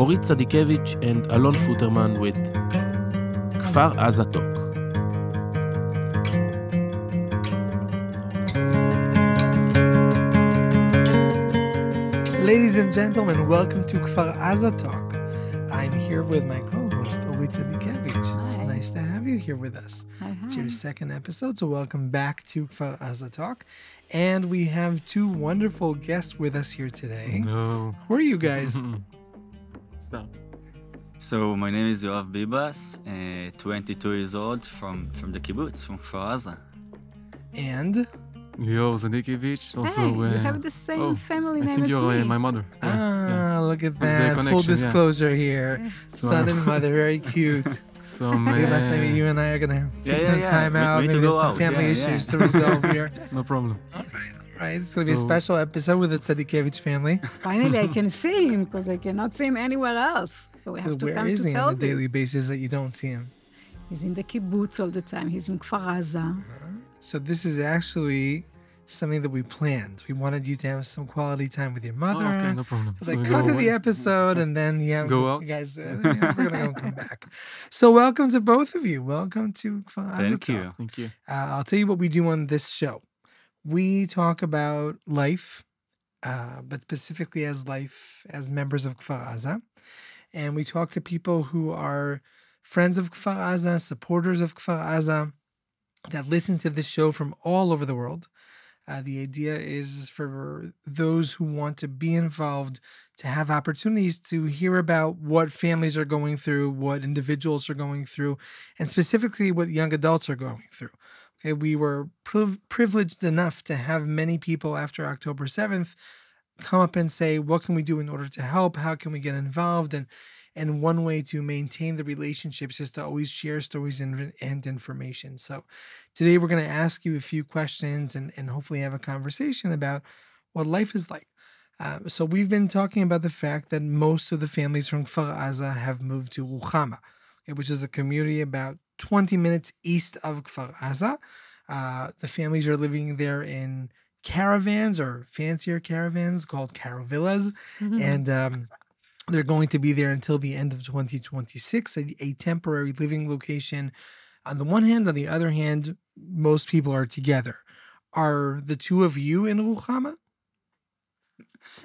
Orit Zadikevitch and Alon Futterman with Kfar Azza Talk. Ladies and gentlemen, welcome to Kfar Azza Talk. I'm here with my co-host, Orit Zadikevitch. It's nice to have you here with us. Hi. It's your second episode, so welcome back to Kfar Azza Talk. And we have two wonderful guests with us here today. No. Who are you guys? Stop. So my name is Yoav Bibas, 22 years old, from the kibbutz, from Kfar Azza. And? Lior, Zadikevitch, also... Hey, you have the same family name I think as you're me. my mother. Look at That's the that. Full connection, disclosure here. Son and mother, very cute. So, Maybe you and I are going to take some time out. Need to Maybe go there's some out. family issues to resolve here. No problem. All right. It's going to be a special episode with the Zadikevitch family. Finally, I can see him because I cannot see him anywhere else. So we have to Where come is to he tell on a daily him. basis that you don't see him? He's in the kibbutz all the time. He's in Kfar Azza. So this is actually something that we planned. We wanted you to have some quality time with your mother. Oh, okay, no problem. It's So like we cut go to the away. episode and then Go out? you guys, we're gonna go come back. So welcome to both of you. Welcome to Kfar Azza Thank Talk. you. Thank you. I'll tell you what we do on this show. We talk about life, but specifically as members of Kfar Azza. And we talk to people who are friends of Kfar Azza, supporters of Kfar Azza, that listen to this show from all over the world. The idea is for those who want to be involved to have opportunities to hear about what families are going through, what individuals are going through, and specifically what young adults are going through. Okay, we were privileged enough to have many people after October 7th come up and say, what can we do in order to help? How can we get involved? And one way to maintain the relationships is to always share stories and information. So today we're going to ask you a few questions and hopefully have a conversation about what life is like. So we've been talking about the fact that most of the families from Kfar Azza have moved to Ruchama, which is a community about 20 minutes east of Kfar Azza. The families are living there in caravans or fancier caravans called caravillas. And they're going to be there until the end of 2026, a temporary living location. On the one hand, on the other hand, most people are together. Are the two of you in Ruchama?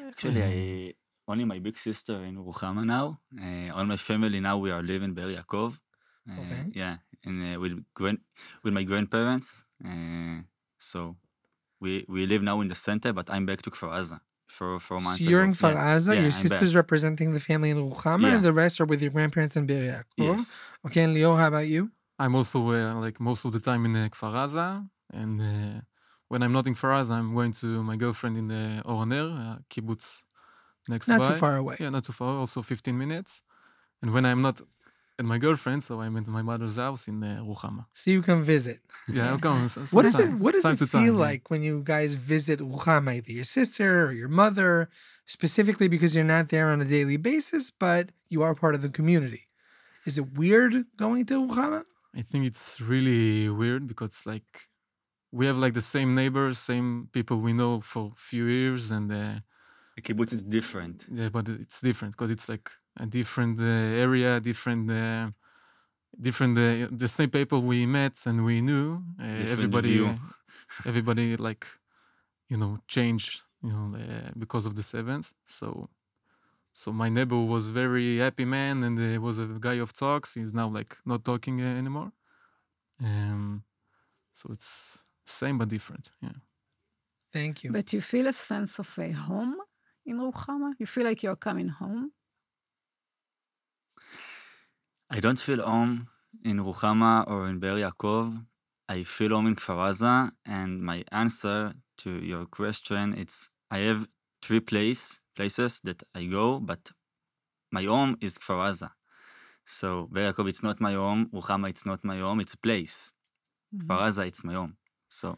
Actually, only my big sister in Ruchama now. All my family now, we are living in Be'er Yaakov. Okay. Yeah, and with my grandparents. So we live now in the center, but I'm back to Kfar Azza for 4 months. So you're ago. in Kfar Azza, Yeah, your I'm sister's back. representing the family in Ruchama, Yeah. and the rest are with your grandparents in Be'er Yaakov. Yes. Okay, and Leo, how about you? I'm also like most of the time in Kfar Azza. And when I'm not in Kfar Azza, I'm going to my girlfriend in the Oroner, kibbutz next Not by. too far away. Yeah, not too far, also 15 minutes. And when I'm not at my girlfriend, so I'm at my mother's house in Ruchama. So you can visit. Yeah, I'll come. What does it feel yeah. like when you guys visit Ruchama, either your sister or your mother, specifically because you're not there on a daily basis, but you are part of the community? Is it weird going to Ruchama? I think it's really weird because like we have like the same neighbors, same people we know for a few years, and The kibbutz is different. yeah, but it's different because it's like a different area, different, the same people we met and we knew. view. Everybody like, changed, because of the 7th. So my neighbor was very happy man, and he was a guy of talks. He's now like not talking anymore. So it's same but different. Yeah. Thank you. But you feel a sense of a home in Ruchama? You feel like you're coming home? I don't feel home in Ruchama or in Be'er Yaakov. I feel home in Kfar Azza, and my answer to your question, it's I have 3 places that I go, but my home is Kfar Azza. So Be'er Yaakov, it's not my home. Ruchama, it's not my home. It's a place. Kfar Azza, it's my home. So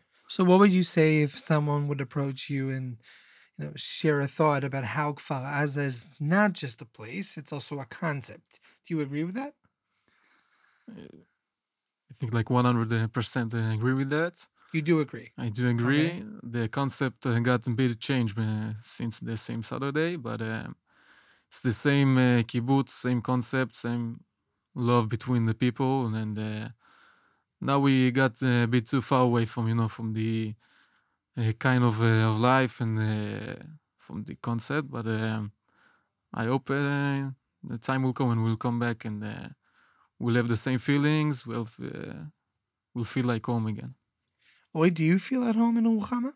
what would you say if someone would approach you and share a thought about how Kfar Azza is not just a place, it's also a concept? Do you agree with that? I think like 100% I agree with that. You do agree? I do agree. Okay. The concept got a bit changed since the same Saturday, but it's the same kibbutz, same concept, same love between the people, and now we got a bit too far away from from the kind of life and from the concept. But I hope the time will come and we'll come back and we'll have the same feelings. We'll feel like home again. Oy, do you feel at home in Ruchama?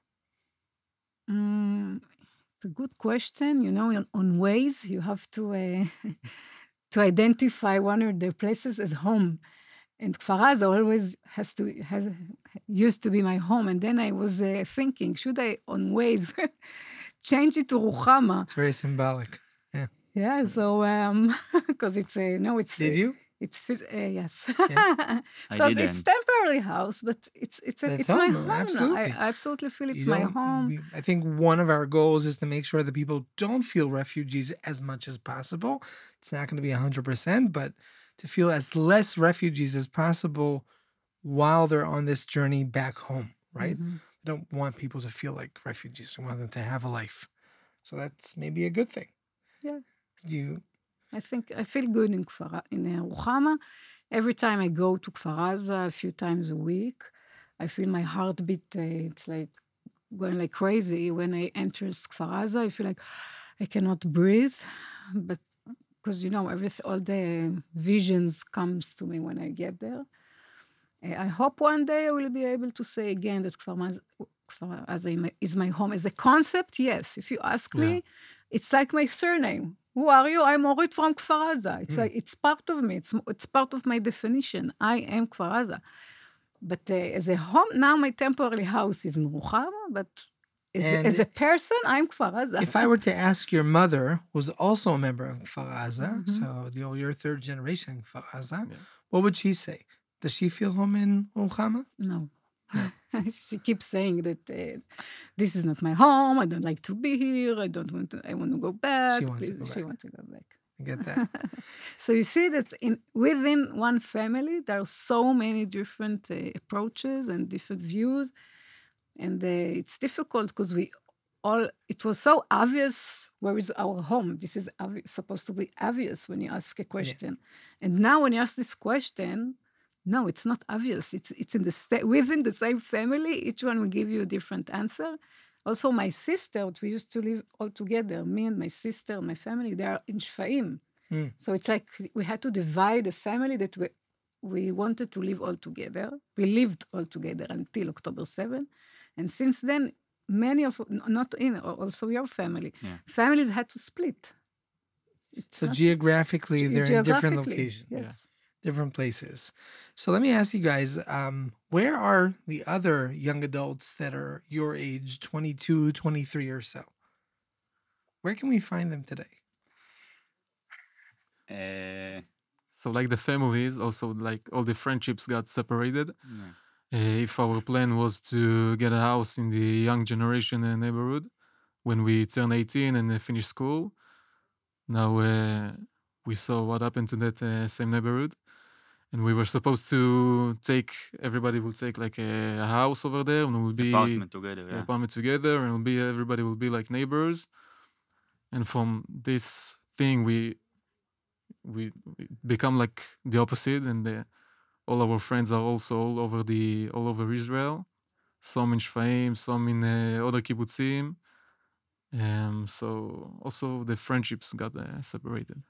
It's a good question. On ways you have to to identify one of the places as home. And Kfar Aza always used to be my home. And then I was thinking, should I on ways change it to Ruchama? It's very symbolic. Yeah, so because it's it's. Did you? It's yes, I because didn't. it's temporary house, but it's my home, home now. absolutely. I absolutely feel it's You my don't- home. I think one of our goals is to make sure that people don't feel refugees as much as possible. It's not going to be 100%, but to feel as less refugees as possible while they're on this journey back home, right? Mhm. We don't want people to feel like refugees. We want them to have a life. So that's maybe a good thing. Yeah. You I feel good in Ruchama. Every time I go to Kfar Aza a few times a week, I feel my heartbeat. It's like going like crazy. When I enter Kfar Aza, I feel like I cannot breathe, but because all the visions comes to me when I get there. I hope one day I will be able to say again that Kfar Aza is my home. As a concept, yes. If you ask me, it's like my surname. Who are you? I'm Orit from Kfar Aza. It's like it's part of me. It's part of my definition. I am Kfar Aza. But as a home, now my temporary house is in Ruchama, but as a person, I'm Kfar Aza. If I were to ask your mother, who's also a member of Kfar Aza, so you're third generation Kfar Aza, what would she say? Does she feel home in Ruchama? No. She keeps saying that this is not my home. I don't like to be here. I want to go back. She wants to go She back. wants to go back. I get that. So you see that within one family, there are so many different approaches and different views. And it's difficult because it was so obvious where is our home. This is supposed to be obvious when you ask a question. And now when you ask this question, no, it's not obvious. It's within the same family. Each one will give you a different answer. Also, my sister, we used to live all together. Me and my sister, my family, they are in Shfaim. So it's like we had to divide a family that we wanted to live all together. We lived all together until October 7. And since then, many of, also your family, families had to split. So geographically, they're in different Geographically, locations. yes. Different places. So let me ask you guys, where are the other young adults that are your age, 22, 23 or so? Where can we find them today? So like the families, also like all the friendships got separated. If our plan was to get a house in the young generation neighborhood when we turn 18 and finish school, now we saw what happened to that same neighborhood. And we were supposed to everybody will take like a house over there and we'll be apartment together and everybody will be like neighbors. And from this thing, we become like the opposite, and all our friends are also all over Israel. Some in Shfaim, some in other kibbutzim. So also the friendships got separated.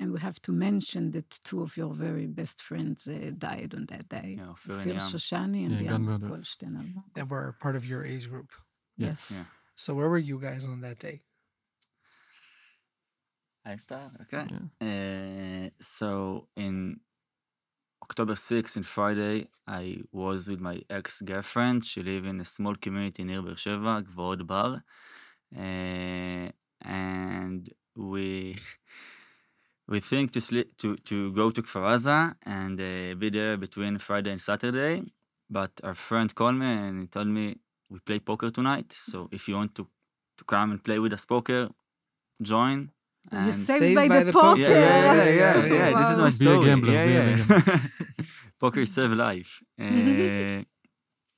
And we have to mention that two of your very best friends died on that day. Phil Shoshani and Liam Goldstein. That were part of your age group. Yes. Yeah. So where were you guys on that day? I start? Okay. So in October 6th, in Friday, I was with my ex-girlfriend. She lived in a small community near Beer Sheva, Gvood Bar. And we think to go to Kfar Aza and be there between Friday and Saturday. But our friend called me and he told me, we play poker tonight. So if you want to come and play with us poker, join. You're saved by the poker. Yeah. This is my story. Be a gambler. Poker save life.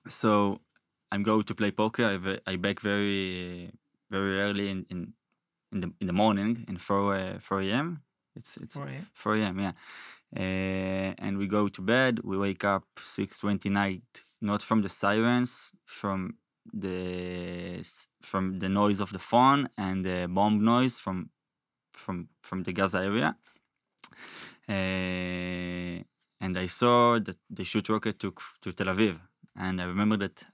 So I'm going to play poker. I back very early in in the morning in 4 a.m. It's 4 a.m. 4 a.m. Yeah, and we go to bed. We wake up 6:20 night, not from the sirens, from the noise of the phone and the bomb noise from the Gaza area. And I saw that they shoot rocket to Tel Aviv, and I remember that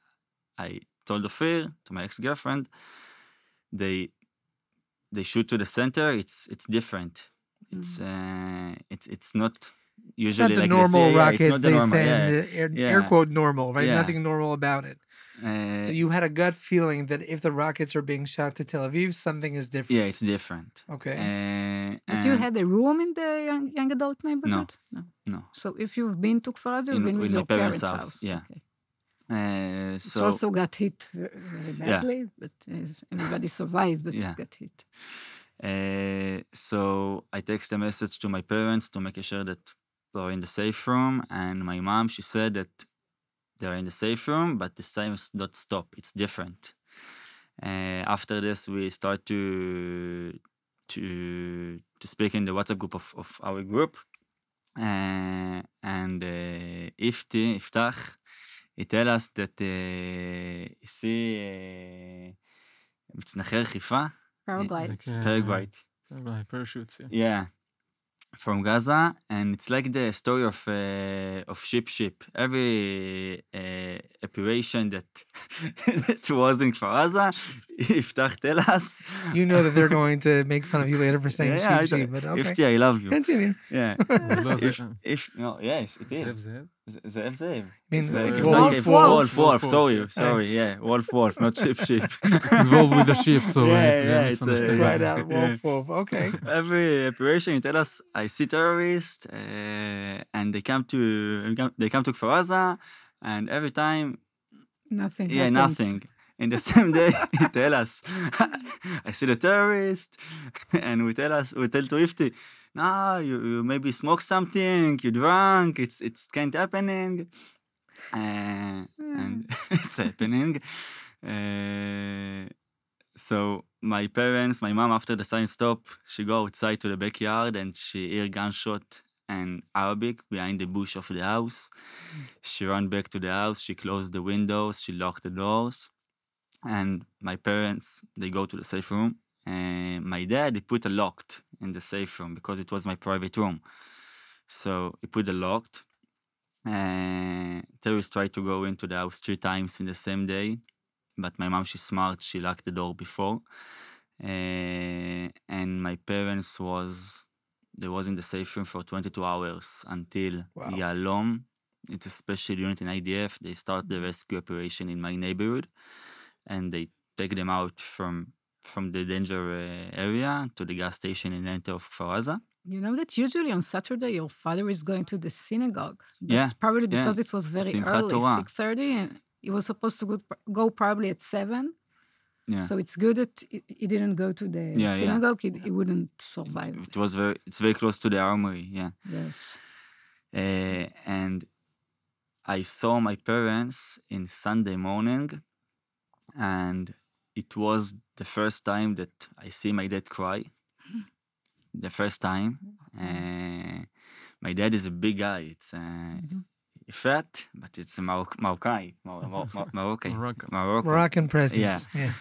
I told Ophir, to my ex-girlfriend, they shoot to the center. It's different. It's not usually Not the like normal this. rockets it's not the they normal, send, air quote normal, right? Yeah. Nothing normal about it. So you had a gut feeling that if the rockets are being shot to Tel Aviv, something is different. Yeah, it's different. Okay. But you had a room in the young adult neighborhood? No. So if you've been to Kfar Azza, you've been with my your parents' house. Yeah. Okay. It So also got hit very badly, but everybody survived, but it got hit. So I text a message to my parents to make sure that they're in the safe room, and my mom, she said that they're in the safe room, but the sirens don't stop. It's different. After this, we start to speak in the WhatsApp group of our group, and Iftach, he tell us that he see מצנחי רכיפה. Paraglide. Parachutes, yeah. Yeah, from Gaza, and it's like the story of ship. Every operation that was in Kfar Azza, Iftach tell us. You know that they're going to make fun of you later for saying sheep, but okay. Ifti, I love you. Continue. Yeah. Yes, it is. Zev. Means It's wolf. like wolf. Sorry, yeah. Wolf, not sheep. Involved with the ship, so it's it's Right out, wolf. Okay. Every operation, you tell us, I see terrorists, and they come to Kfar Azza, and every time, Nothing yeah, happens. nothing. In the same day, he tell us, I see the terrorist, and we tell to Ifti, no, you maybe smoke something, you drunk, it's kind of happening, and it's happening. So my mom, after the sign stop, she go outside to the backyard and she hear gunshot and Arabic behind the bush of the house. She ran back to the house, she closed the windows, she locked the doors. And my parents, they go to the safe room. And my dad, he put a locked in the safe room because it was my private room. So he put a locked. Terrorists tried to go into the house 3 times in the same day. But my mom, she's smart, she locked the door before. And my parents was in the safe room for 22 hours until the Alon, it's a special unit in IDF, they start the rescue operation in my neighborhood. And they take them out from the danger area to the gas station in the center of Kfar Azza. You know that usually on Saturday your father is going to the synagogue. But Yeah, probably because it was very Simchat early, Torah. 6:30, and he was supposed to go probably at 7. Yeah. So it's good that he didn't go to the synagogue. He wouldn't survive. It's very close to the armory, yeah. Yes. And I saw my parents in Sunday morning, and it was the first time that I see my dad cry. The first time. My dad is a big guy. It's fat, but it's a Moroccan presence. Yeah. Yeah.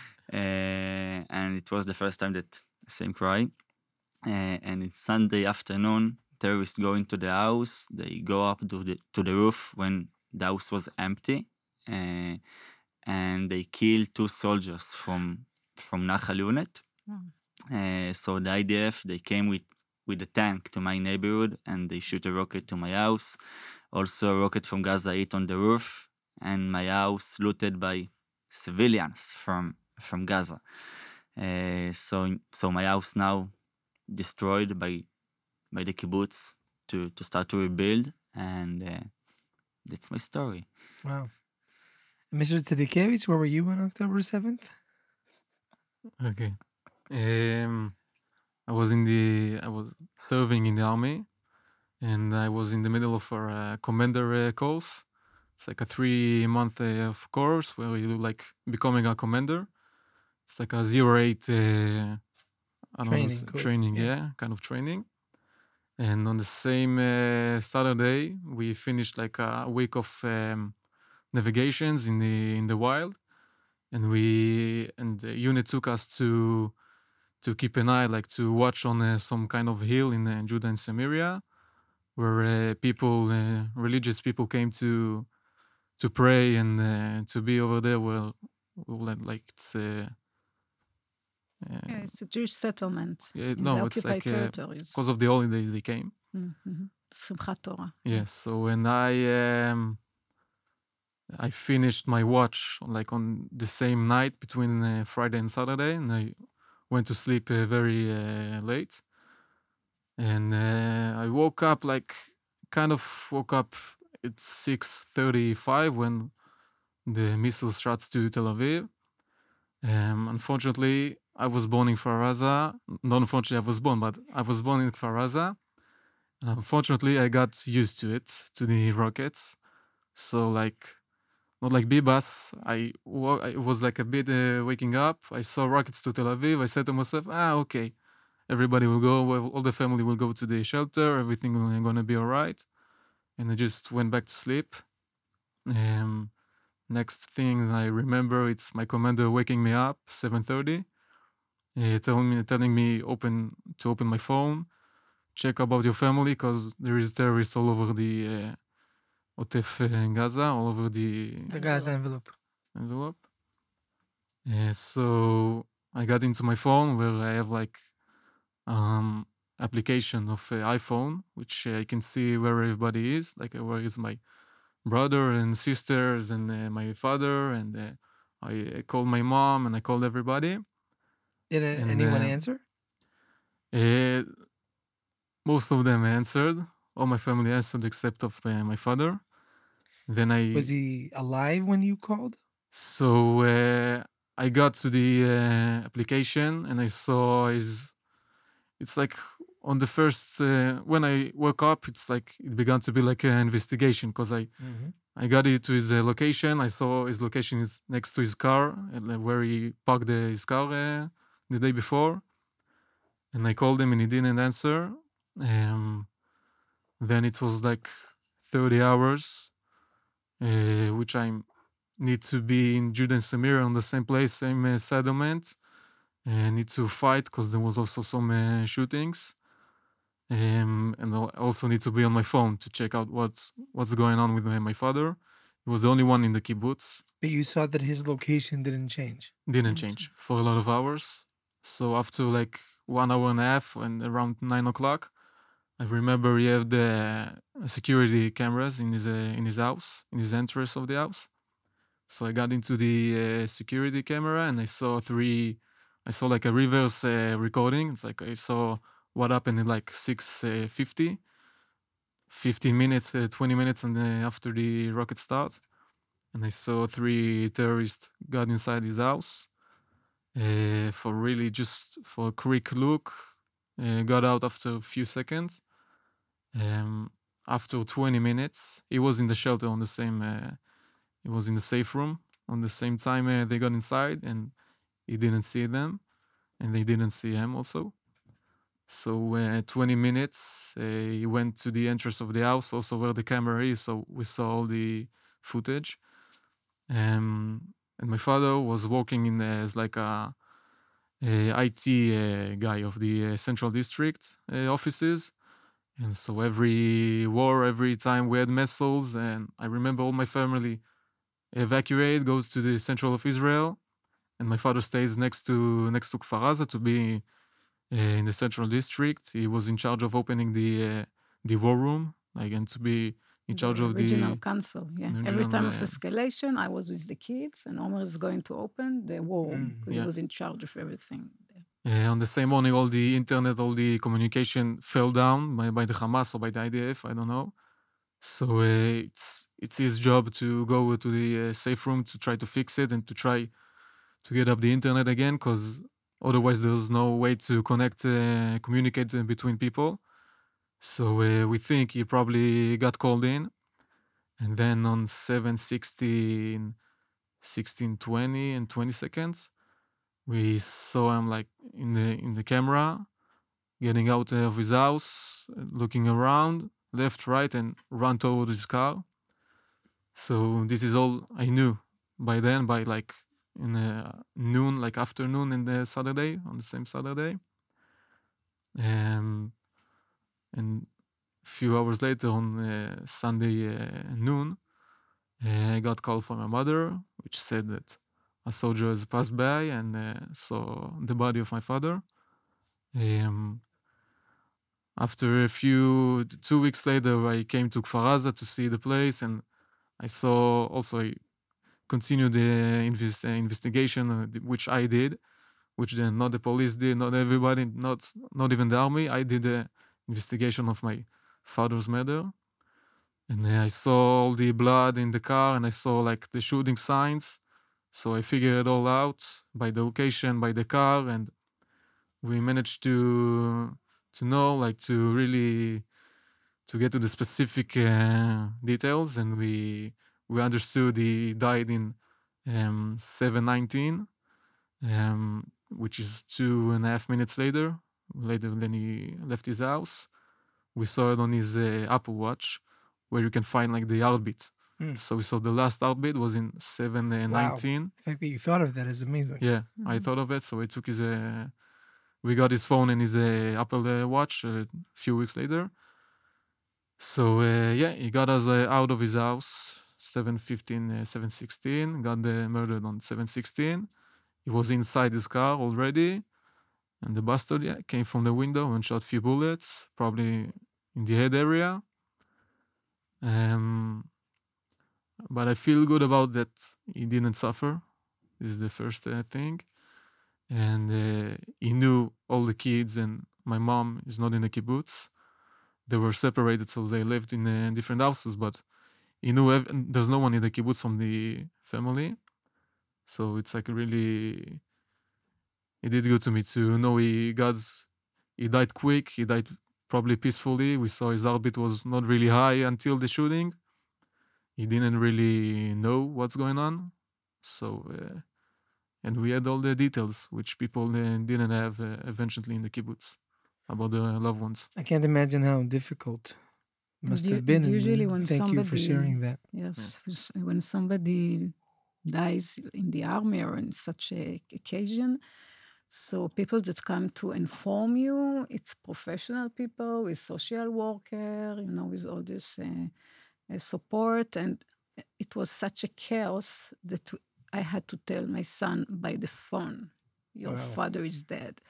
And it was the first time that I saw him cry. And it's Sunday afternoon. Terrorists go into the house. They go up to the roof when the house was empty. And they kill 2 soldiers from Nachal unit. So the IDF, they came with a tank to my neighborhood and they shoot a rocket to my house. Also a rocket from Gaza hit on the roof, and my house looted by civilians from Gaza. So my house now destroyed by the kibbutz to start to rebuild, and that's my story. Wow. Mr. Zadikevitch, where were you on October 7th? Okay. I was serving in the army, and I was in the middle of a commander course. It's like a 3-month of course where you do like becoming a commander. It's like a 08 I don't know, training, kind of training. And on the same Saturday, we finished like a week of navigations in the wild, and the unit took us to keep an eye, like to watch on some kind of hill in Judah and Samaria, where religious people came to pray and to be over there. Well, like it's. It's a Jewish settlement in no, the it's occupied like territories. because of the holidays they came. Simchat Torah. Yes, so when I finished my watch like on the same night between Friday and Saturday, and I went to sleep very late. And I woke up at 6:35 when the missiles shot to Tel Aviv. Unfortunately, I was born in Kfar Azza. Not unfortunately, I was born, but I was born in Kfar Azza. And unfortunately, I got used to it, to the rockets. So not like Bibas, I was like a bit waking up. I saw rockets to Tel Aviv. I said to myself, okay, everybody will go, all the family will go to the shelter. Everything is going to be all right. And I just went back to sleep. Next thing I remember, it's my commander waking me up, 7:30, telling me to open my phone, check about your family, because there is terrorists all over the Otef Gaza, all over the Gaza envelope. So I got into my phone where I have like application of iPhone, which I can see where everybody is, like where is my brother and sisters and my father, and I called my mom and I called everybody. Did anyone answer? Most of them answered. All my family answered except of my father. Then Was he alive when you called? So I got to the application and I saw it's like on the first, when I woke up, it's like it began to be like an investigation, because I got it to his location. I saw his location is next to his car, where he parked his car the day before. And I called him and he didn't answer. Then it was like 30 hours, which I need to be in Judah and Samaria on the same place, same settlement. Need to fight because there was also some shootings. And I also need to be on my phone to check out what's going on with my father. He was the only one in the kibbutz. But you saw that his location didn't change. Didn't change for a lot of hours. So after like 1 hour and a half and around 9 o'clock, I remember he had the security cameras in his house, in his entrance of the house. So I got into the security camera and I saw like a reverse recording. It's like I saw what happened in like 6:50, 15 minutes, 20 minutes after the rocket start. And I saw 3 terrorists got inside his house for a quick look. Got out after a few seconds. After 20 minutes, he was in the shelter on the same, he was in the safe room. On the same time, they got inside and he didn't see them and they didn't see him also. So 20 minutes, he went to the entrance of the house, also where the camera is, so we saw all the footage. And my father was working as like a IT guy of the central district offices. And so every time we had missiles, and I remember all my family evacuate, goes to the central of Israel, and my father stays next to Kfar Azza to be in the central district. He was in charge of opening the war room, and to be in charge of the regional council. Yeah, every time of escalation, I was with the kids, and Omer is going to open the war room because he was in charge of everything. On the same morning, all the internet, all the communication fell down by the Hamas or by the IDF, I don't know. So it's his job to go to the safe room to try to fix it and to try to get up the internet again, because otherwise there's no way to communicate between people. So we think he probably got called in. And then on 7:16, 16:20 and 20 seconds, we saw him like in the camera, getting out of his house, looking around, left, right, and run towards his car. So this is all I knew by then, by like in noon, like afternoon in the Saturday, on the same Saturday. And a few hours later on Sunday noon, I got call from my mother, which said that a soldier has passed by and saw the body of my father. After 2 weeks later, I came to Kfar Azza to see the place, and I saw also I continued the investigation, which I did, which then not the police did, not everybody, not even the army. I did the investigation of my father's murder, and I saw all the blood in the car, and I saw like the shooting signs. So I figured it all out by the location, by the car, and we managed to know, like to really to get to the specific details, and we understood he died in 7:19, which is 2.5 minutes later than he left his house. We saw it on his Apple Watch, where you can find like the heartbeat. So we saw the last heartbeat was in 7:19. Wow. The fact that you thought of that is amazing. Yeah, I thought of it. So I took his, we got his phone and his Apple Watch a few weeks later. So yeah, he got us out of his house 7:15, 7:16. Got murdered on 7:16. He was inside his car already, and the bastard came from the window and shot a few bullets, probably in the head area. But I feel good about that. He didn't suffer. This is the first thing. And he knew all the kids, and my mom is not in the kibbutz. They were separated, so they lived in different houses, but he knew there's no one in the kibbutz from the family. So it's like really, it did good to me to know he died quick, he died probably peacefully. We saw his heartbeat was not really high until the shooting. He didn't really know what's going on. So, and we had all the details, which people didn't have eventually in the kibbutz about the loved ones. I can't imagine how difficult it must have been. Usually when thank you for sharing that. Yes, when somebody dies in the army or in such a occasion, so people that come to inform you, it's professional people with social worker, with all this support. And it was such a chaos that I had to tell my son by the phone, your father is dead.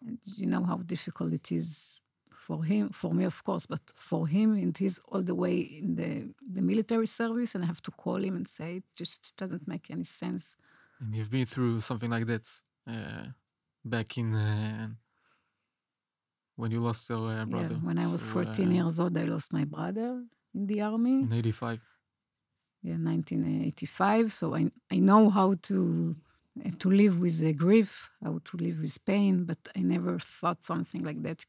And you know how difficult it is for him, for me, of course, but for him, and he's all the way in the military service, and I have to call him and say, it just doesn't make any sense. And you've been through something like that back in when you lost your brother. Yeah, when I was 14 years old, I lost my brother in the army. In 85. Yeah, 1985. So I know how to live with the grief, how to live with pain, but I never thought something like that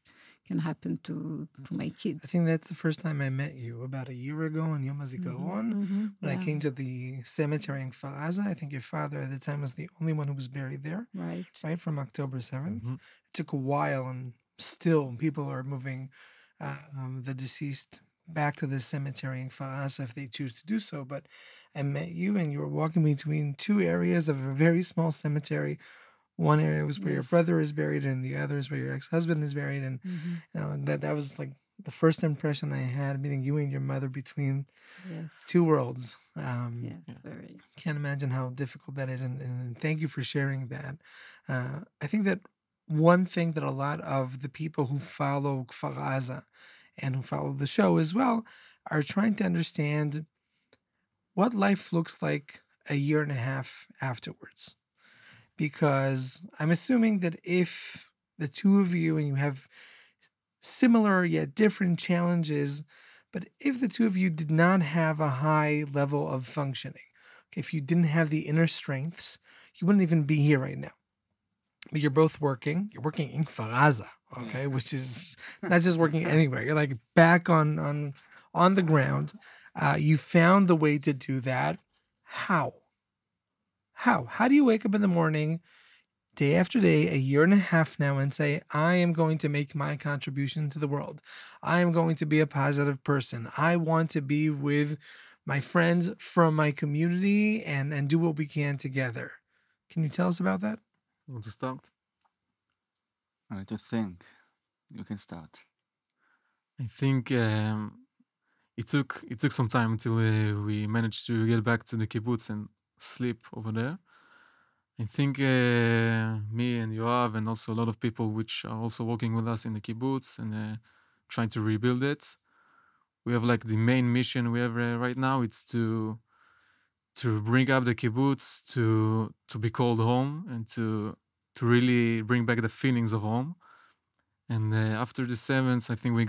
can happen to my kids. I think that's the first time I met you, about a year ago in Yom HaZikaron, when I came to the cemetery in Kfar Azza. I think your father at the time was the only one who was buried there. Right, from October 7th. It took a while, and still people are moving the deceased back to the cemetery in Kfar Azza if they choose to do so. But I met you, and you were walking between two areas of a very small cemetery. One area was where your brother is buried, and the other is where your ex-husband is buried. And that was like the first impression I had meeting you and your mother between two worlds. Very. Can't imagine how difficult that is, and thank you for sharing that. I think that one thing that a lot of the people who follow Kfar Azza and who follow the show as well are trying to understand what life looks like a year and a half afterwards. Because I'm assuming that if the two of you, and you have similar yet different challenges, but if the two of you did not have a high level of functioning, if you didn't have the inner strengths, you wouldn't even be here right now. But you're both working. You're working in Kfar Azza, okay, which is not just working anywhere. You're like back on the ground. You found the way to do that. How do you wake up in the morning, day after day, a year and a half now, and say, I am going to make my contribution to the world. I am going to be a positive person. I want to be with my friends from my community and do what we can together. Can you tell us about that? You want to start? I need to think. You can start. I think it took some time until we managed to get back to the kibbutz and sleep over there. I think me and Yoav and also a lot of people which are also working with us in the kibbutz and trying to rebuild it. We have like the main mission we have right now. It's to bring up the kibbutz to be called home and to really bring back the feelings of home. And after the 7th, I think we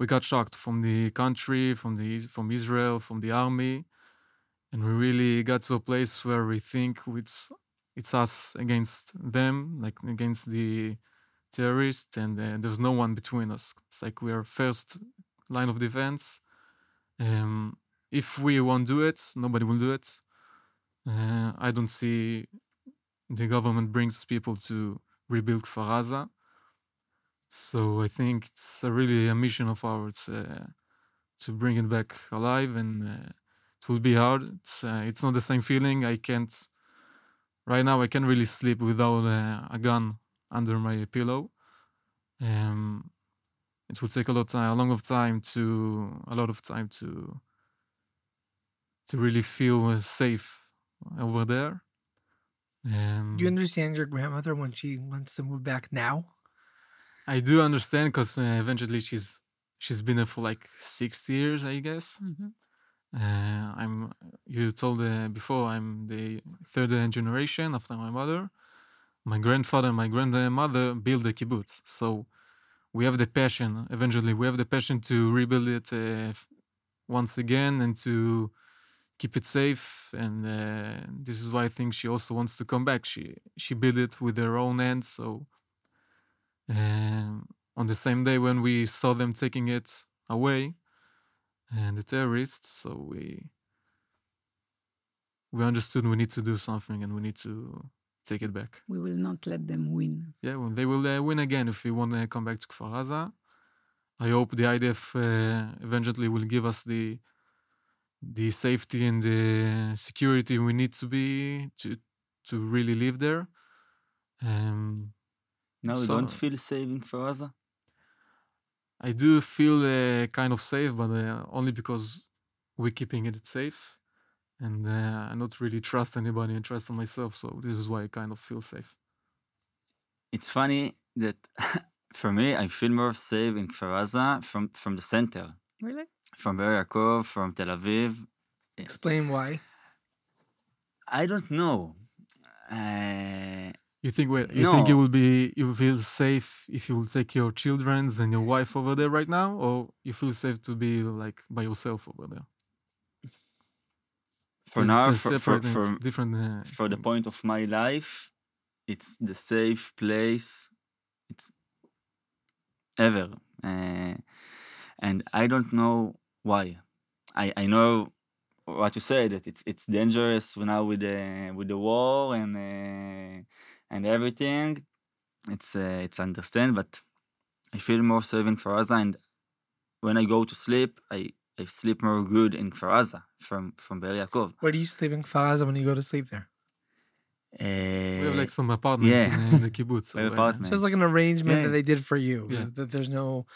got shocked from the country, from Israel, from the army. And we really got to a place where we think it's us against them, like against the terrorists, and there's no one between us. It's like we are first line of defense. If we won't do it, nobody will do it. I don't see the government brings people to rebuild Kfar Aza. So I think it's really a mission of ours to bring it back alive, and it will be hard. It's not the same feeling. Right now I can't really sleep without a gun under my pillow. It will take a lot of time to really feel safe over there. Do you understand your grandmother when she wants to move back now? I do understand because eventually she's been there for like 60 years, I guess. You told before, I'm the third generation after my mother. My grandfather and my grandmother built the kibbutz. So we have the passion, eventually, to rebuild it once again and to keep it safe. And this is why I think she also wants to come back. She built it with her own hands. So on the same day when we saw them taking it away, and the terrorists, so we understood we need to do something and we need to take it back. We will not let them win. Yeah, well, they will win again if we want to come back to Kfar Aza. I hope the IDF eventually will give us the safety and the security we need to really live there. Now you don't feel safe in Kfar Aza? I do feel kind of safe, but only because we're keeping it safe. And I not really trust anybody and trust on myself. So this is why I kind of feel safe. It's funny that for me, I feel more safe in Kfar Aza from the center. Really? From Be'er Yaakov, from Tel Aviv. Explain why. I don't know. You think you will feel safe if you will take your children and your wife over there right now, or you feel safe to be like by yourself over there? For now, for the point of my life, it's the safe place it's ever, and I don't know why. I know what you say, that it's dangerous now with the war and everything. It's understand, but I feel more safe in Kfar Aza, and when I go to sleep, I sleep more good in Kfar Aza from Be'er Yaakov. Where do you sleep in Kfar Aza when you go to sleep there? We have like some apartments in the kibbutz. So it's like an arrangement that they did for you. Yeah. That there's no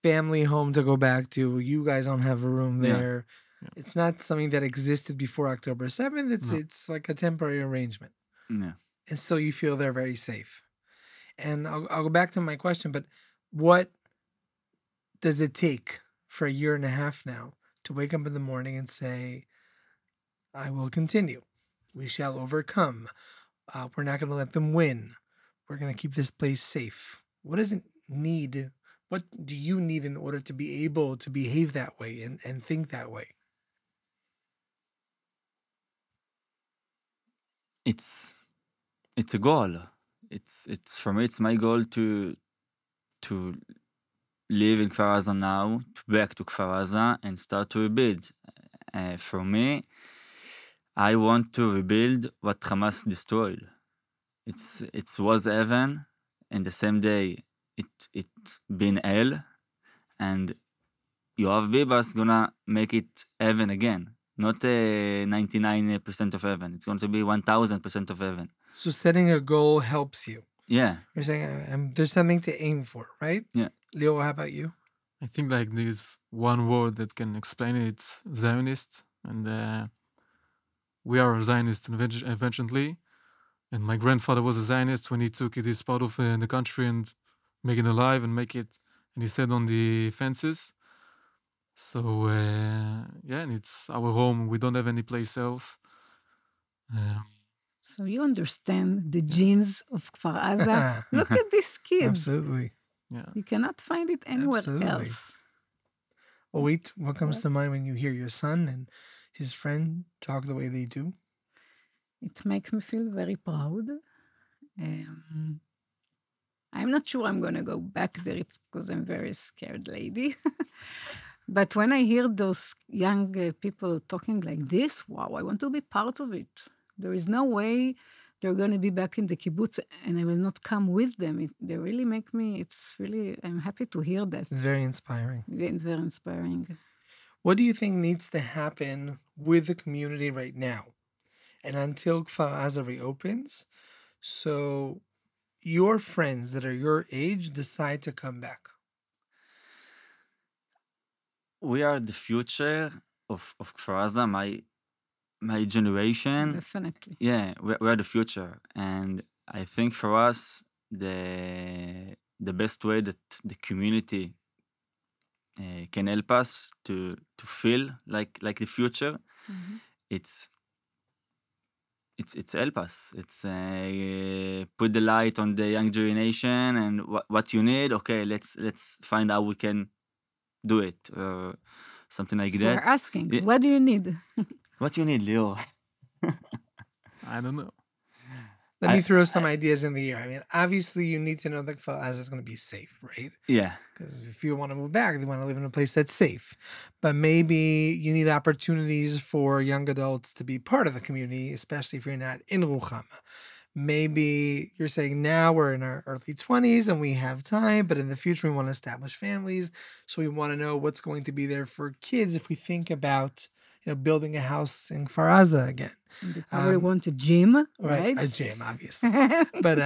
family home to go back to. You guys don't have a room there. Yeah. It's not something that existed before October 7th. It's like a temporary arrangement. Yeah. And still you feel they're very safe. And I'll go back to my question, but what does it take for a year and a half now to wake up in the morning and say, I will continue. We shall overcome. We're not going to let them win. We're going to keep this place safe. What does it need? What do you need in order to be able to behave that way and think that way? It's a goal. It's for me, it's my goal to live in Kfar Aza now, to back to Kfar Aza and start to rebuild. For me, I want to rebuild what Hamas destroyed. it was heaven, and the same day it been hell, and Yoav Bibas gonna make it heaven again. Not 99% of heaven. It's going to be 1000% of heaven. So setting a goal helps you. Yeah. You're saying there's something to aim for, right? Yeah. Lior, how about you? I think like there's one word that can explain it. It's Zionist, and we are a Zionist eventually. And my grandfather was a Zionist when he took this part of the country and make it alive and make it, and he said on the fences. So yeah, and it's our home. We don't have any place else. So you understand the genes of Kfar Aza. Look at this kid. Absolutely. Yeah. You cannot find it anywhere Absolutely. else. Orit, what comes to mind when you hear your son and his friend talk the way they do? It makes me feel very proud. I'm not sure I'm going to go back there. It's because I'm a very scared lady. But when I hear those young people talking like this, wow, I want to be part of it. There is no way they're going to be back in the kibbutz and I will not come with them. They really make me, I'm happy to hear that. It's very inspiring. Very inspiring. What do you think needs to happen with the community right now and until Kfar Aza reopens, so your friends that are your age decide to come back? We are the future of Kfar Aza, my generation. Definitely. Yeah, we are the future. And I think for us, the best way that the community can help us to feel like the future, Mm-hmm. it's help us. It's put the light on the young generation and what you need. Okay, let's find out we can do it or something like So that. we're asking, what do you need? What you need, Lior? I don't know. Let me throw some ideas in the air. I mean, obviously, you need to know that Kfar Aza is going to be safe, right? Yeah. Because if you want to move back, you want to live in a place that's safe. But maybe you need opportunities for young adults to be part of the community, especially if you're not in Ruchama. Maybe you're saying now we're in our early 20s and we have time, but in the future we want to establish families. So we want to know what's going to be there for kids if we think about building a house in Kfar Aza again. And they probably want a gym, right? A gym, obviously. But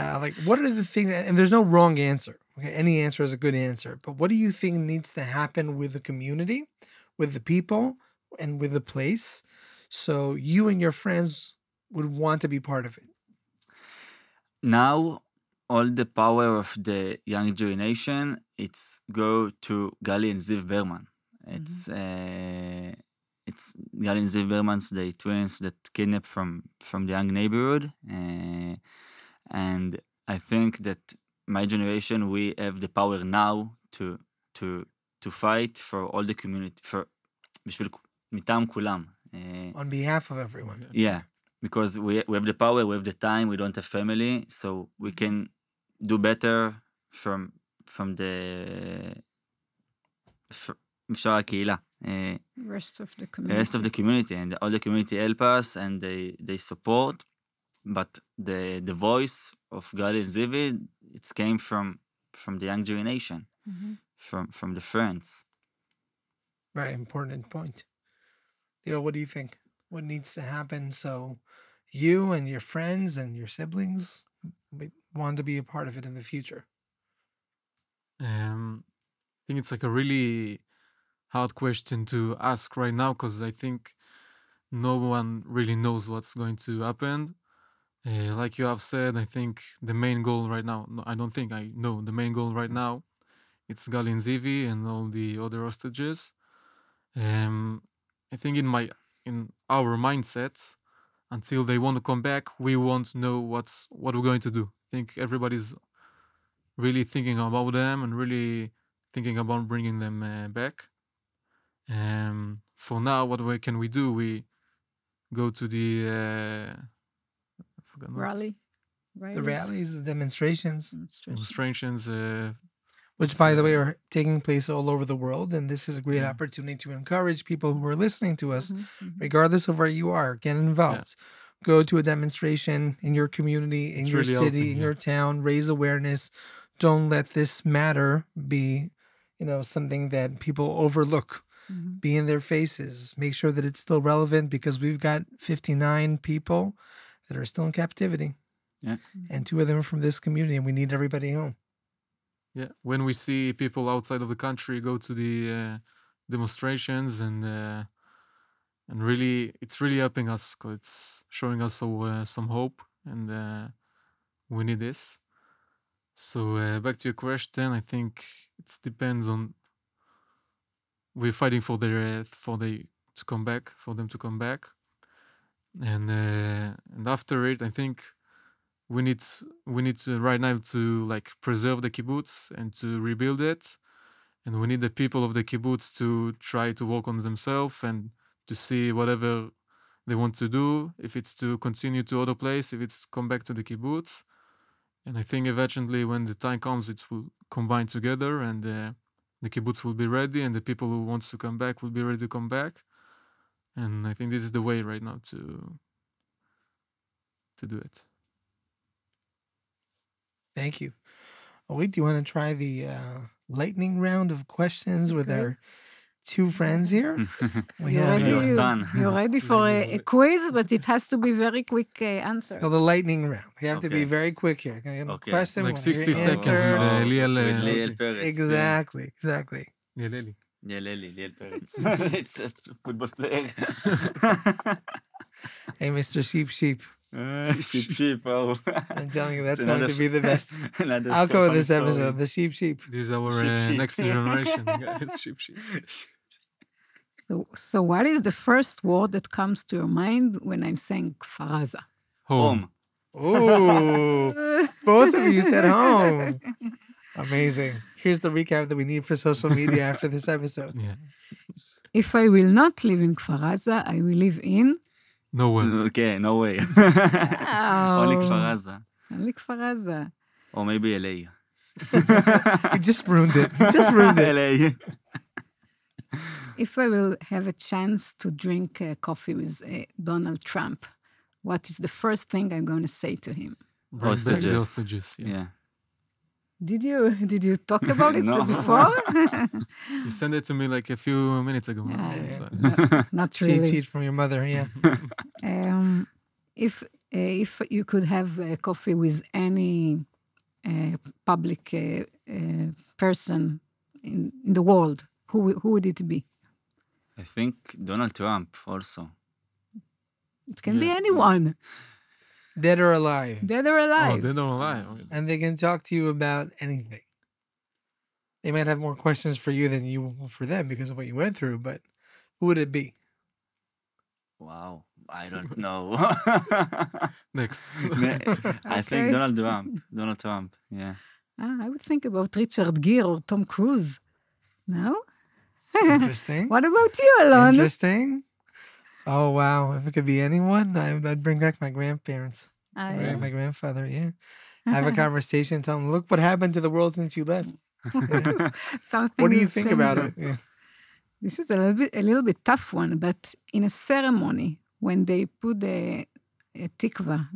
what are the things, and there's no wrong answer. Okay, any answer is a good answer. But what do you think needs to happen with the community, with the people, and with the place, so you and your friends would want to be part of it? Now, all the power of the young generation, it's go to Gali and Ziv Berman. It's Gali and Ziv Berman's the twins that kidnapped from the young neighborhood, and I think that my generation, we have the power now to fight for all the community, for בשביל מטעם כולם. On behalf of everyone. Yeah, because we have the power, we have the time, we don't have family, so we can do better from the משאר הקהילה. Rest of the community, and all the community help us and they support, but the voice of Gali and Zivi, it came from the young generation, from the friends. Very important point. Lior, what do you think? What needs to happen so you and your friends and your siblings want to be a part of it in the future? I think it's like a really hard question to ask right now, because I think no one really knows what's going to happen. Like you have said, I think the main goal right now, no, I don't think I know the main goal right now, it's Gali and Zivi and all the other hostages. I think in our mindsets, until they want to come back, we won't know what we're going to do. I think everybody's really thinking about them and really thinking about bringing them back. For now, what can we do? We go to the rally. The rallies, the demonstrations, which, by the way, are taking place all over the world. And this is a great opportunity to encourage people who are listening to us, regardless of where you are, get involved. go to a demonstration in your community, in It's your really city, helping, in yeah. your town, raise awareness. Don't let this matter be, something that people overlook. Mhm. Be in their faces. Make sure that it's still relevant, because we've got 59 people that are still in captivity. Yeah. And 2 of them are from this community, and we need everybody home. Yeah, when we see people outside of the country go to the demonstrations and really, it's really helping us, 'cause it's showing us some hope, and we need this. So back to your question, I think it depends on. We're fighting for to come back, for them to come back, and after it, I think we need to right now to like preserve the kibbutz and to rebuild it, and we need the people of the kibbutz to try to work on themselves and to see whatever they want to do, if it's to continue to other place, if it's come back to the kibbutz. And I think eventually when the time comes, it will combine together, and the kibbutz will be ready, and the people who wants to come back will be ready to come back. And I think this is the way right now to do it. Thank you. Orit, do you want to try the lightning round of questions with Okay. our 2 friends here? We You're have ready, Your son. you're ready for a quiz, but it has to be very quick answer. So the lightning round. We have to be Okay. very quick here. Okay. Okay. Question, Like we'll hear 60 your seconds answer. with Liel, with Liel okay. Peretz. Exactly. Liel. Liel Peretz. It's a football player. Hey, Mr. Sheep. Sheep. Oh. I'm telling you, that's It's going another to be the best another outcome of funny this story. episode. The sheep. This is our Sheep. next generation. It's sheep. So what is the first word that comes to your mind when I'm saying Kfar Aza? Home. Ooh, both of you said home. Amazing. Here's the recap that we need for social media after this episode. Yeah. If I will not live in Kfar Aza, I will live in... Nowhere. Okay, no way. Only Kfar Azza. Only Kfar Aza. Or maybe LA. You just ruined it. LA. If I will have a chance to drink coffee with Donald Trump, what is the first thing I'm going to say to him? Bring back the Hostages. hostages. Yeah. Yeah. Did you talk about it No. before? You sent it to me like a few minutes ago. Yeah, So, Not really. Cheat from your mother, yeah. If you could have coffee with any public person in the world, who would it be? I think Donald Trump also. It can be Yeah. anyone, Dead or alive. dead or oh, alive. they don't lie. And they can talk to you about anything. They might have more questions for you than you will for them because of what you went through, but who would it be? Wow. I don't know. Next. I think Okay. Donald Trump. Yeah. I would think about Richard Gere or Tom Cruise. No? Interesting. What about you, Alon? Interesting. Oh, wow. If it could be anyone, I'd bring back my grandparents. My grandfather, yeah. Have a conversation, tell them, look what happened to the world since you left. What do you think about it? Yeah. This is a little bit tough one, but in a ceremony, when they put the tikva,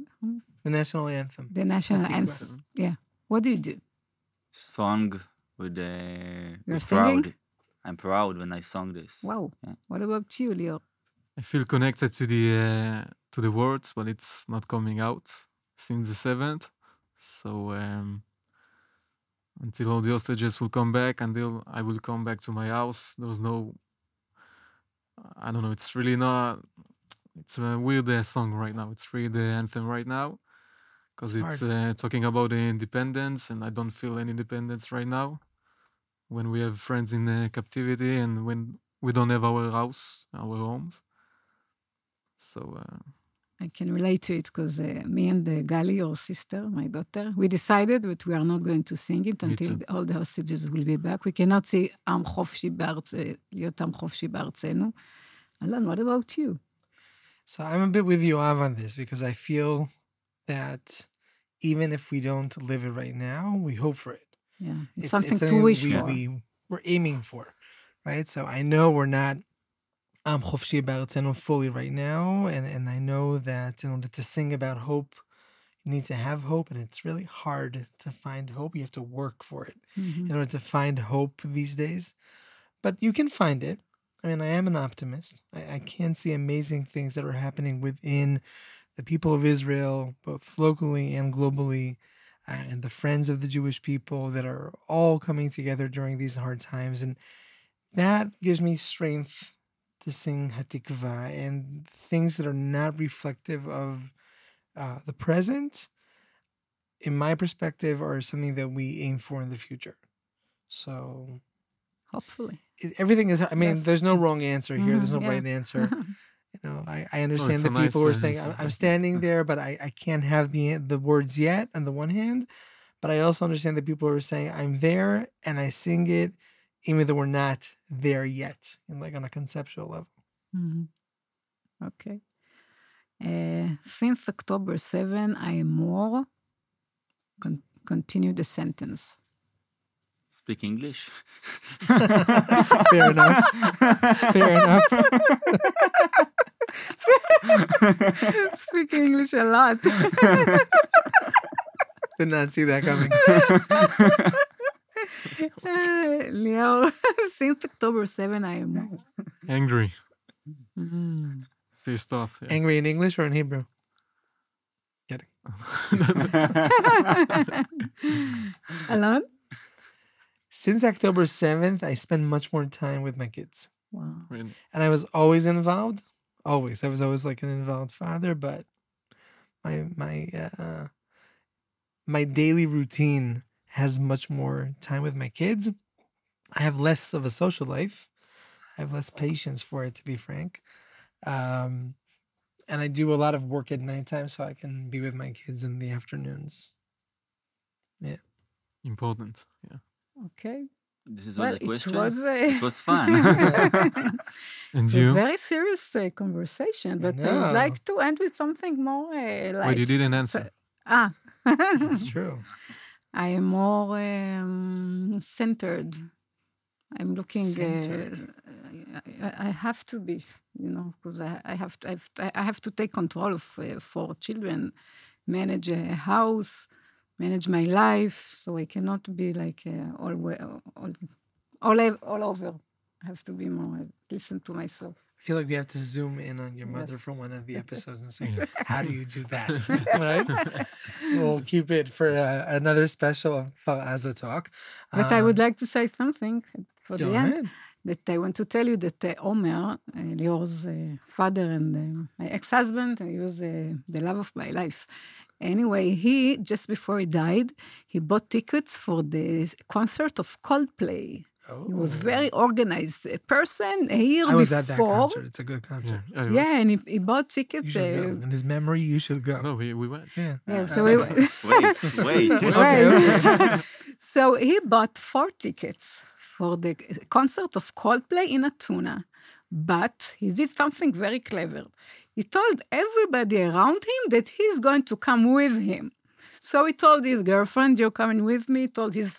The national anthem. the national Tikva. anthem, yeah, what do you do? Song with You're proud. singing? I'm proud when I sung this. Wow. Yeah. What about you, Lior? I feel connected to the words, but it's not coming out since the 7th. So until all the hostages will come back, until I will come back to my house, there's no. I don't know. It's really not. It's a weird song right now. It's really the anthem right now, because It's it's talking about the independence, and I don't feel any independence right now. When we have friends in captivity, and when we don't have our house, our homes. So I can relate to it because me and Gali, your sister, my daughter, we decided that we are not going to sing it until too. all the hostages will be back. We cannot say עם חופשי להיות עם חופשי בארצנו. Alon, what about you? So I'm a bit with Yoav on this because I feel that even if we don't live it right now, we hope for it. Yeah, it's something to wish for. We're aiming for, right? So I know we're not I'm Chofshi Baratzenu fully right now, and I know that in order to sing about hope, you need to have hope, and it's really hard to find hope. You have to work for it in order to find hope these days. But you can find it. I mean, I am an optimist. I can see amazing things that are happening within the people of Israel, both locally and globally, and the friends of the Jewish people that are all coming together during these hard times. And that gives me strength to sing Hatikva, and things that are not reflective of the present, in my perspective, are something that we aim for in the future. So Hopefully. everything is, I mean, Yes. there's no wrong answer here. There's no Yeah. right answer. You know, I understand it's the a nice people who are saying, answer. I'm standing there, but I can't have the words yet on the one hand. But I also understand the people who are saying, I'm there and I sing it, even though we're not there yet, like on a conceptual level. Okay. Since October 7, I am more. Continue the sentence. Speak English. Fair enough. Fair enough. Speak English a lot. Did not see that coming. Lior, since October 7, I am more. Angry. Pissed off. Yeah. Angry in English or in Hebrew? Kidding. Alon? Since October 7th, I spend much more time with my kids. Wow. Really. And I was always involved. Always. I was always like an involved father, but my daily routine has much more time with my kids. I have less of a social life. I have less patience for it, to be frank. And I do a lot of work at nighttime so I can be with my kids in the afternoons. Yeah. Important. Yeah. Okay. This is all Well, the it questions. was, It was fun. And It was you? a very serious conversation, but I would know. like to end with something more light. Wait, you didn't answer. That's true. I am more centered. I'm looking. Centered. I have to be, because I have to take control of 4 children, manage a house, manage my life. So I cannot be like all over. I have to be more. Listen to myself. I feel like we have to zoom in on your mother Yes. for one of the episodes and say, how do you do that? Right? We'll keep it for another special Kfar Azza talk. But I would like to say something for Go the end. ahead. That I want to tell you that Omer, Lior's father and my ex-husband, he was the love of my life. Anyway, he, just before he died, he bought tickets for the concert of Coldplay. He was very organized person. A year I was before. at that concert. It's a good concert. Yeah, I Yeah, and he bought You tickets. should go. In his memory, you should go. No, we went. Yeah. Yeah, so we, Wait. Right. So he bought 4 tickets for the concert of Coldplay in Atuna. But he did something very clever. He told everybody around him that he's going to come with him. So he told his girlfriend, you're coming with me. He told his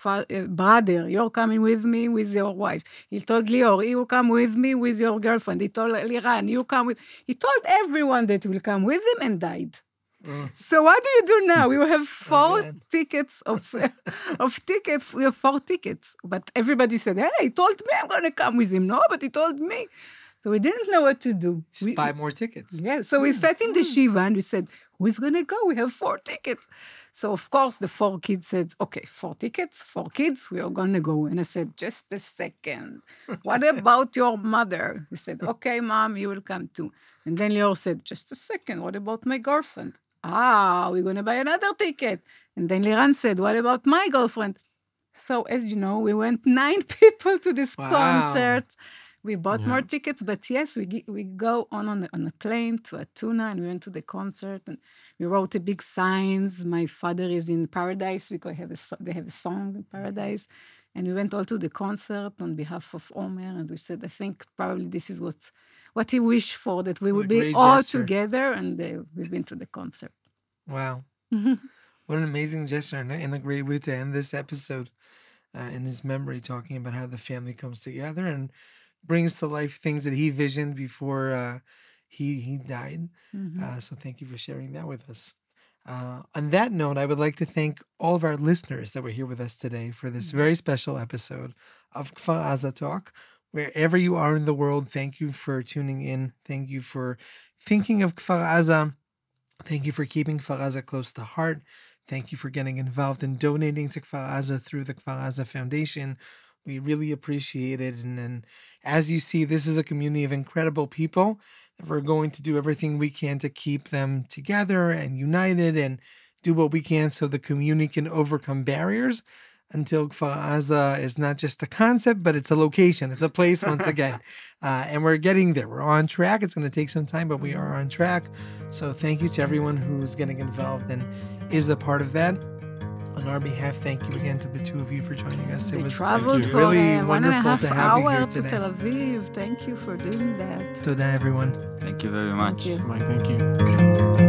brother, you're coming with me with your wife. He told Lior, you come with me with your girlfriend. He told Liran, you come with... He told everyone that will come with him and died. So what do you do now? You have 4 tickets of tickets. We have 4 tickets. But everybody said, hey, he told me I'm going to come with him. No, but he told me. So we didn't know what to do. Just buy more tickets. Yeah, so we sat in the Shiva and we said, who's going to go? We have 4 tickets. So, of course, the 4 kids said, okay, 4 tickets, 4 kids, we are going to go. And I said, just a second. What about your mother? He said, okay, Mom, you will come too. And then Lior said, just a second, what about my girlfriend? We're going to buy another ticket. And then Liran said, what about my girlfriend? So, as you know, we went 9 people to this concert. We bought more tickets, but yes, we go on a plane to Atuna, and we went to the concert, and we wrote a big signs. My father is in paradise because they have a song in paradise, and we went all to the concert on behalf of Omer, and we said, I think probably this is what he wished for, that we would be all together, and we've been to the concert. Wow. What an amazing gesture, and a great way to end this episode in his memory, talking about how the family comes together. And brings to life things that he visioned before he died. So thank you for sharing that with us. On that note, I would like to thank all of our listeners that were here with us today for this very special episode of Kfar Azza Talk. Wherever you are in the world, thank you for tuning in. Thank you for thinking of Kfar Azza. Thank you for keeping Kfar Azza close to heart. Thank you for getting involved in donating to Kfar Azza through the Kfar Azza Foundation. We really appreciate it. And as you see, this is a community of incredible people. We're going to do everything we can to keep them together and united and do what we can so the community can overcome barriers until Kfar Azza is not just a concept, but it's a location. It's a place once again. And we're getting there. We're on track. It's going to take some time, but we are on track. So thank you to everyone who's getting involved and is a part of that. On our behalf, thank you again to the two of you for joining us. They It was traveled for really one wonderful and a half to have you here hour to today. Tel Aviv. Thank you for doing that. Toda, everyone. Thank you very much. you. Bye, thank you.